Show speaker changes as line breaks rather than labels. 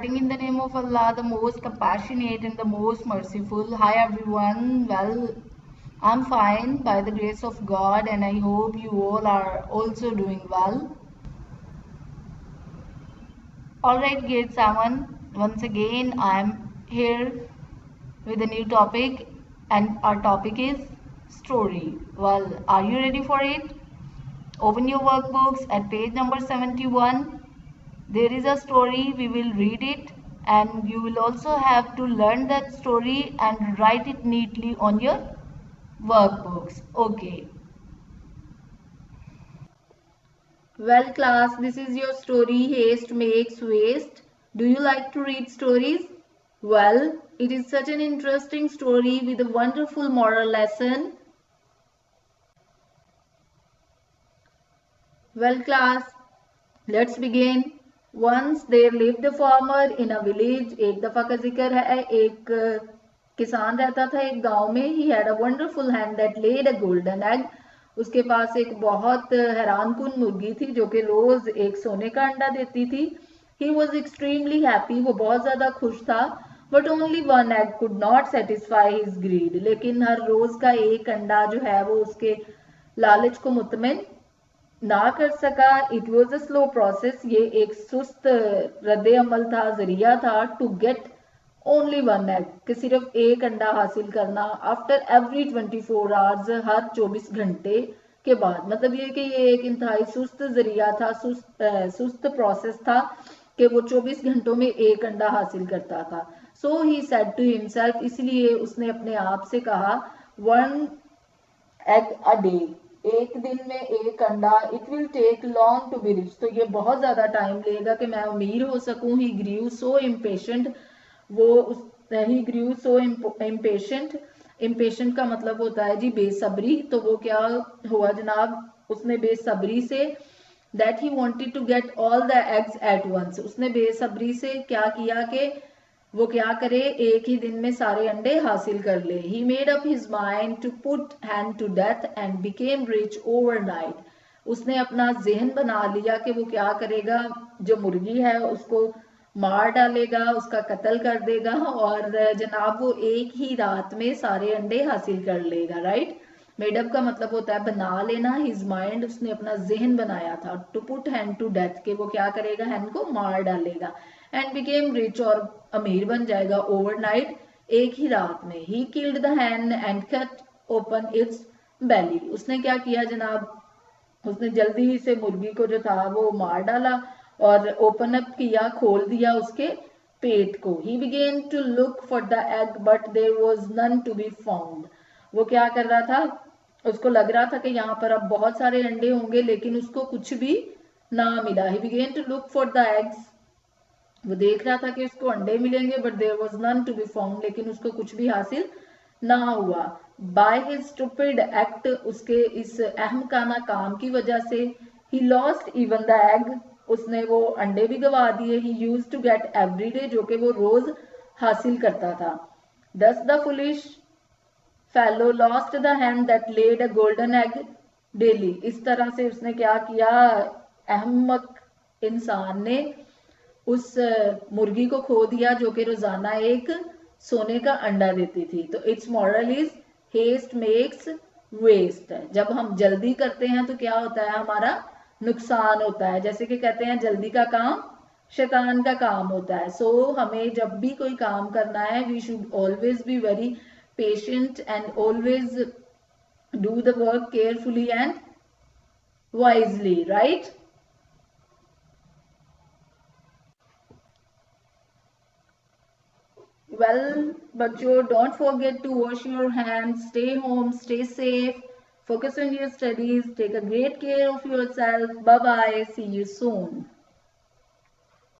Starting in the name of Allah, the most compassionate and the most merciful. Hi everyone. Well, I'm fine by the grace of God, and I hope you all are also doing well. Alright, grade 7. Once again, I'm here with a new topic, and our topic is story. Well, are you ready for it? Open your workbooks at page number 71. There is a story, we will read it, and you will also have to learn that story and write it neatly on your workbooks. Okay. Well, class, this is your story, Haste Makes Waste. Do you like to read stories? Well, it is such an interesting story with a wonderful moral lesson. Well, class, let's begin. Once there lived a farmer in a village. एक दफा का जिक्र है, एक किसान रहता था एक गांव में. He had a wonderful hen that laid a golden egg. उसके पास एक बहुत हैरानकुन मुर्गी थी जो कि रोज एक सोने का अंडा देती थी. He was extremely happy. वो बहुत ज्यादा खुश था. But only one egg could not satisfy his greed. लेकिन हर रोज का एक अंडा जो है वो उसके लालच को मुतमिन ना कर सका. It was a slow process. ये एक सुस्त रद्द अमल था, जरिया था. To get only one egg, कि सिर्फ एक अंडा हासिल करना. आफ्टर एवरी 24 आवर्स, हर 24 घंटे के बाद. मतलब ये कि ये एक इंतहाई सुस्त जरिया था, सुस्त प्रोसेस था कि वो 24 घंटों में एक अंडा हासिल करता था. सो ही सेड टू हिमसेल्फ, इसलिए उसने अपने आप से कहा, वन एग अ डे, एक दिन में एक अंडा. It will take long to be rich, तो ये बहुत ज्यादा टाइम लेगा कि मैं अमीर हो सकूं. He grew so impatient, he grew so impatient. Impatient का मतलब होता है जी बेसब्री. तो वो क्या हुआ जनाब, उसने बेसब्री से, that he wanted to get all the eggs at once, उसने बेसब्री से क्या किया कि वो क्या करे, एक ही दिन में सारे अंडे हासिल कर ले. He made up his mind to put hen to death and became rich overnight. उसने अपना जहन बना लिया कि वो क्या करेगा, जो मुर्गी है उसको मार डालेगा, उसका कत्ल कर देगा और जनाब वो एक ही रात में सारे अंडे हासिल कर लेगा. राइट. मेडअप का मतलब होता है बना लेना. हिज माइंड, उसने अपना जहन बनाया था. To put hen to death, के वो क्या करेगा, हैंड को मार डालेगा. एंड बिकेम रिच, और अमीर बन जाएगा ओवरनाइट, एक ही रात में. He killed the hen and cut open its belly. उसने क्या किया जनाब, उसने जल्दी से मुर्गी को जो था वो मार डाला और ओपन अप किया, खोल दिया उसके पेट को. He began to look for the egg but there was none to be found. वो क्या कर रहा था, उसको लग रहा था कि यहाँ पर अब बहुत सारे अंडे होंगे, लेकिन उसको कुछ भी ना मिला. He began to look for the eggs, वो देख रहा था कि उसको अंडे मिलेंगे, but there was none to be found, लेकिन उसको कुछ भी हासिल ना हुआ. बाय हिज स्टूपिड एक्ट, उसके इस अहमकाना काम की वजह से, he lost even the egg, उसने वो अंडे भी गवा दिए. He used to get every day, जो कि वो रोज हासिल करता था. Thus the foolish fellow lost the hen that laid a golden egg daily. इस तरह से उसने क्या किया, अहमक इंसान ने उस मुर्गी को खो दिया जो कि रोजाना एक सोने का अंडा देती थी. तो its moral is haste makes waste. जब हम जल्दी करते हैं तो क्या होता है, हमारा नुकसान होता है. जैसे कि कहते हैं जल्दी का काम शैतान का काम होता है. सो हमें जब भी कोई काम करना है, we should always be very patient and always do the work carefully and wisely. Right. Well, bachcho, don't forget to wash your hands, stay home, stay safe, focus on your studies, take a great care of yourself. Bye bye, see you soon.